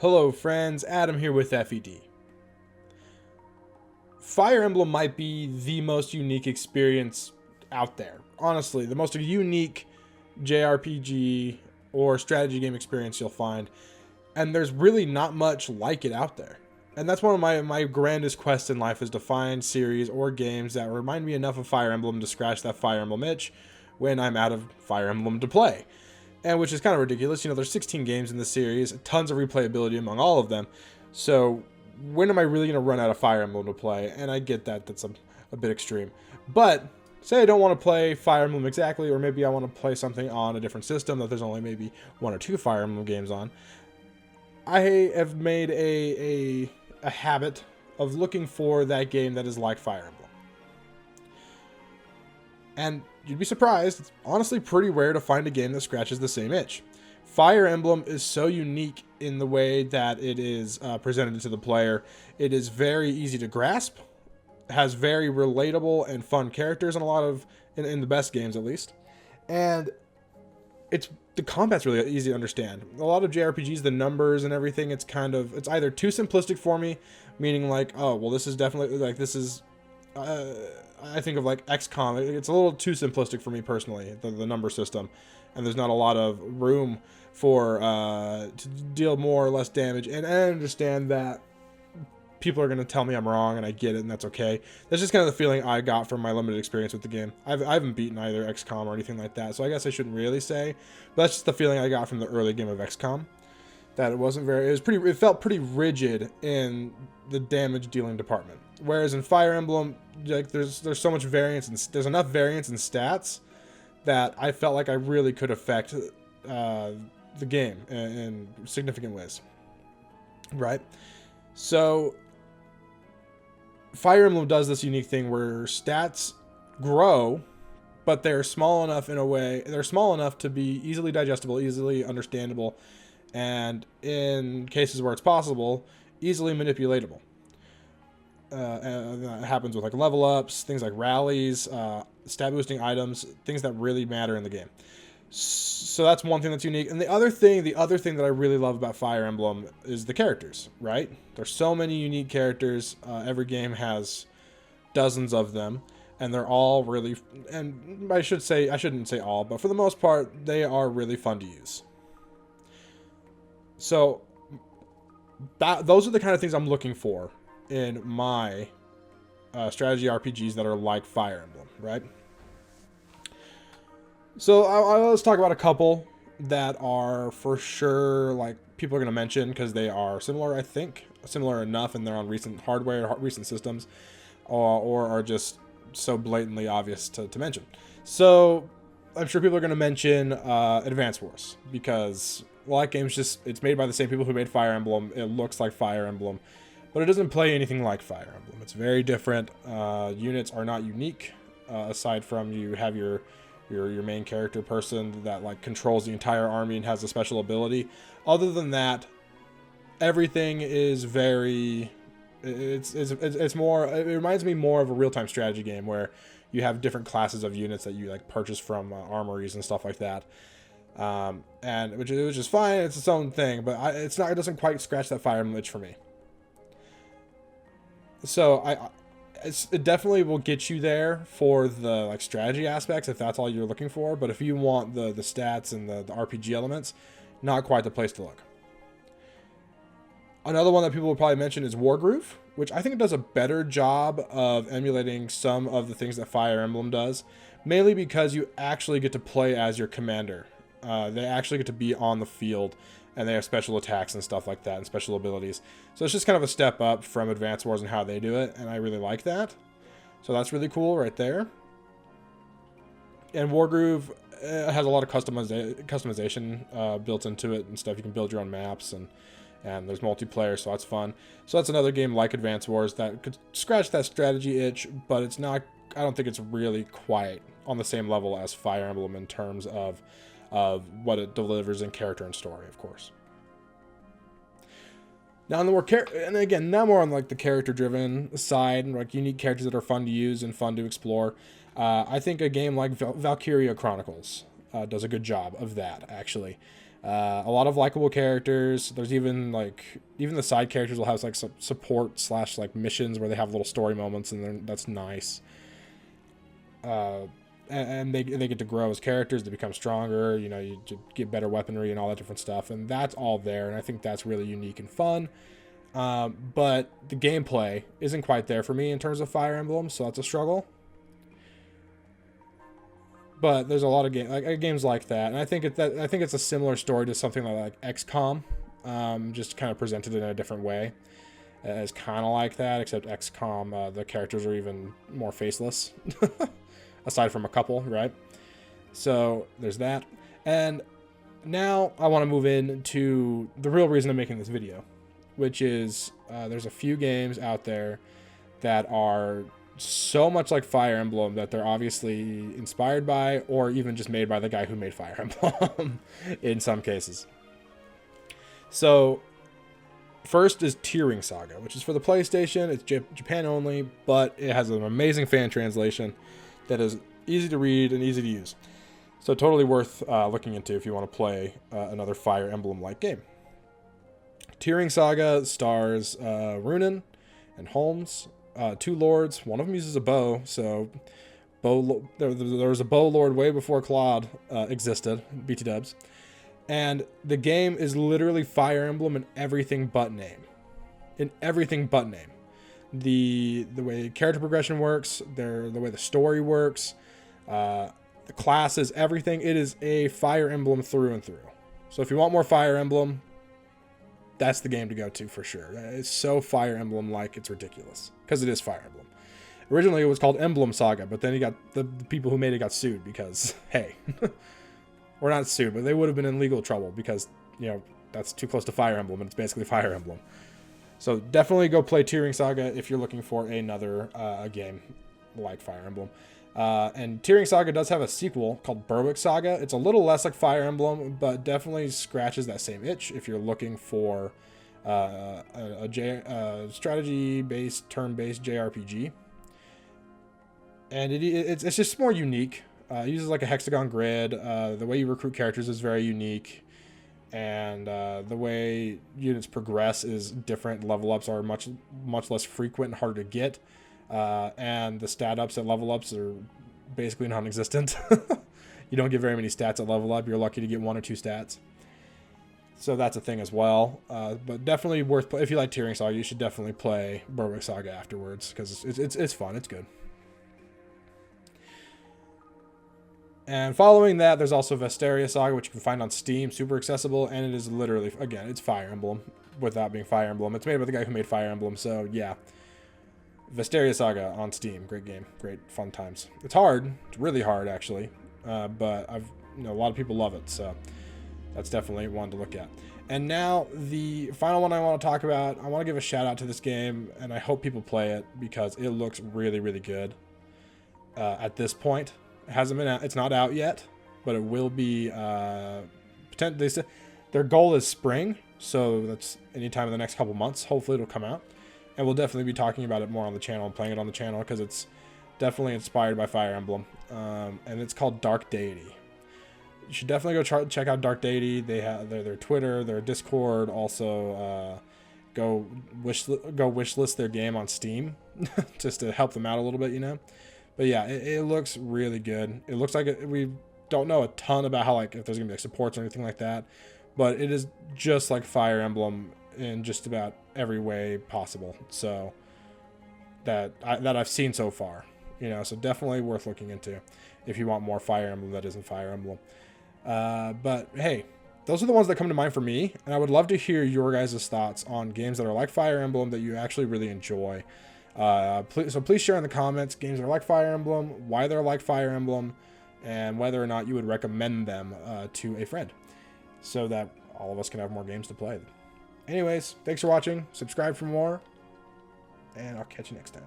Hello friends, Adam here with FED. Fire Emblem might be the most unique experience out there. Honestly, the most unique JRPG or strategy game experience you'll find. And there's really not much like it out there. And that's one of my grandest quests in life, is to find series or games that remind me enough of Fire Emblem to scratch that Fire Emblem itch when I'm out of Fire Emblem to play. And which is kind of ridiculous. You know, there's 16 games in the series, tons of replayability among all of them. So when am I really going to run out of Fire Emblem to play? And I get that that's a bit extreme. But say I don't want to play Fire Emblem exactly, or maybe I want to play something on a different system that there's only maybe one or two Fire Emblem games on. I have made a habit of looking for that game that is like Fire Emblem. And you'd be surprised, it's honestly pretty rare to find a game that scratches the same itch. Fire Emblem is so unique in the way that it is presented to the player. It is very easy to grasp, has very relatable and fun characters in in the best games at least. And the combat's really easy to understand. A lot of JRPGs, the numbers and everything, it's either too simplistic for me, meaning like, oh, well, this is definitely, like, this is, I think of like XCOM. It's a little too simplistic for me personally, the number system, and there's not a lot of room for to deal more or less damage. And I understand that people are going to tell me I'm wrong, and I get it, and that's okay. That's just kind of the feeling I got from my limited experience with the game. I haven't beaten either XCOM or anything like that, so I guess I shouldn't really say, but that's just the feeling I got from the early game of XCOM. That it felt pretty rigid in the damage dealing department. Whereas in Fire Emblem, like there's so much variance, and there's enough variance in stats that I felt like I really could affect the game in significant ways. Right? So Fire Emblem does this unique thing where stats grow, but they're small enough to be easily digestible, easily understandable, and in cases where it's possible, easily manipulatable. And that happens with like level ups, things like rallies, stat boosting items, things that really matter in the game. So that's one thing that's unique. And the other thing that I really love about Fire Emblem is the characters, right? There's so many unique characters. Every game has dozens of them, and they're all really, and I shouldn't say all, but for the most part, they are really fun to use. So those are the kind of things I'm looking for in my strategy RPGs that are like Fire Emblem, right? So let's talk about a couple that are for sure like people are going to mention because they are similar, I think, similar enough, and they're on recent hardware, recent systems, or are just so blatantly obvious to mention. So I'm sure people are going to mention Advance Wars, because, well, that game's it's made by the same people who made Fire Emblem. It looks like Fire Emblem, but it doesn't play anything like Fire Emblem. It's very different. Units are not unique, aside from you have your main character person that like controls the entire army and has a special ability. Other than that, everything is very, it's more, it reminds me more of a real-time strategy game where you have different classes of units that you like purchase from armories and stuff like that. And which is fine, it's its own thing, but it doesn't quite scratch that Fire Emblem itch for me. So it definitely will get you there for the like strategy aspects if that's all you're looking for. But if you want the stats and the RPG elements, not quite the place to look. Another one that people will probably mention is Wargroove, which I think it does a better job of emulating some of the things that Fire Emblem does, mainly because you actually get to play as your commander. They actually get to be on the field, and they have special attacks and stuff like that, and special abilities. So it's just kind of a step up from Advance Wars and how they do it, and I really like that. So that's really cool right there. And Wargroove has a lot of customization built into it and stuff. You can build your own maps, and there's multiplayer, so that's fun. So that's another game like Advance Wars that could scratch that strategy itch, but it's not, I don't think it's really quite on the same level as Fire Emblem in terms of what it delivers in character and story, of course. Now, now more on like the character-driven side, like unique characters that are fun to use and fun to explore. I think a game like Valkyria Chronicles does a good job of that, actually. A lot of likable characters. There's even the side characters will have like some support / like missions where they have little story moments, and that's nice. And they get to grow as characters. They become stronger. You know, you get better weaponry and all that different stuff, and that's all there. And I think that's really unique and fun. But the gameplay isn't quite there for me in terms of Fire Emblem, so that's a struggle. But there's a lot of games like that, and I think it's a similar story to something like XCOM, just kind of presented in a different way. It's kind of like that, except XCOM, the characters are even more faceless, aside from a couple, right? So there's that. And now I want to move into the real reason I'm making this video, which is there's a few games out there that are so much like Fire Emblem that they're obviously inspired by, or even just made by the guy who made Fire Emblem in some cases. So first is Tearing Saga, which is for the PlayStation. It's Japan only, but it has an amazing fan translation that is easy to read and easy to use. So totally worth looking into if you want to play another Fire Emblem-like game. Tearing Saga stars Runen and Holmes, two lords. One of them uses a bow, so there was a bow lord way before Claude existed, BT dubs. And the game is literally Fire Emblem in everything but name. In everything but name. The way character progression works, the way the story works, the classes, everything. It is a Fire Emblem through and through. So if you want more Fire Emblem, that's the game to go to for sure. It's so Fire Emblem-like, it's ridiculous. Because it is Fire Emblem. Originally, it was called Emblem Saga, but then you got the people who made it got sued because, hey, or not sued, but they would have been in legal trouble because, you know, that's too close to Fire Emblem, and it's basically Fire Emblem. So definitely go play Tearing Saga if you're looking for another game like Fire Emblem. And Tearing Saga does have a sequel called Berwick Saga. It's a little less like Fire Emblem, but definitely scratches that same itch if you're looking for a strategy-based, turn-based JRPG. And it's just more unique. It uses like a hexagon grid. The way you recruit characters is very unique. And the way units progress is different. Level ups are much less frequent and harder to get. And the stat ups and level ups are basically non-existent. You don't get very many stats at level up. You're lucky to get 1 or 2 stats. So that's a thing as well. But definitely worth if you like Tearing Saga, you should definitely play Berwick Saga afterwards because it's fun. It's good. And following that, there's also Vesteria Saga, which you can find on Steam, super accessible, and it is literally, again, it's Fire Emblem without being Fire Emblem. It's made by the guy who made Fire Emblem, so yeah. Vesteria Saga on Steam, great game, great fun times. It's hard, it's really hard actually, but a lot of people love it, so that's definitely one to look at. And now the final one I want to talk about, I want to give a shout out to this game, and I hope people play it because it looks really, really good at this point. It hasn't been out, it's not out yet, but it will be. They said their goal is spring, so that's anytime in the next couple months. Hopefully, it'll come out, and we'll definitely be talking about it more on the channel and playing it on the channel because it's definitely inspired by Fire Emblem, and it's called Dark Deity. You should definitely go check out Dark Deity. They have their Twitter, their Discord. Also, go wishlist their game on Steam, just to help them out a little bit, you know. But yeah, it looks really good. It looks like we don't know a ton about how if there's gonna be supports or anything like that, but it is just like Fire Emblem in just about every way possible. So that I've seen so far, you know. So definitely worth looking into if you want more Fire Emblem that isn't Fire Emblem. But hey, those are the ones that come to mind for me, and I would love to hear your guys' thoughts on games that are like Fire Emblem that you actually really enjoy. Please share in the comments games that are like Fire Emblem, why they're like Fire Emblem, and whether or not you would recommend them to a friend so that all of us can have more games to play. Anyways, thanks for watching. Subscribe for more, and I'll catch you next time.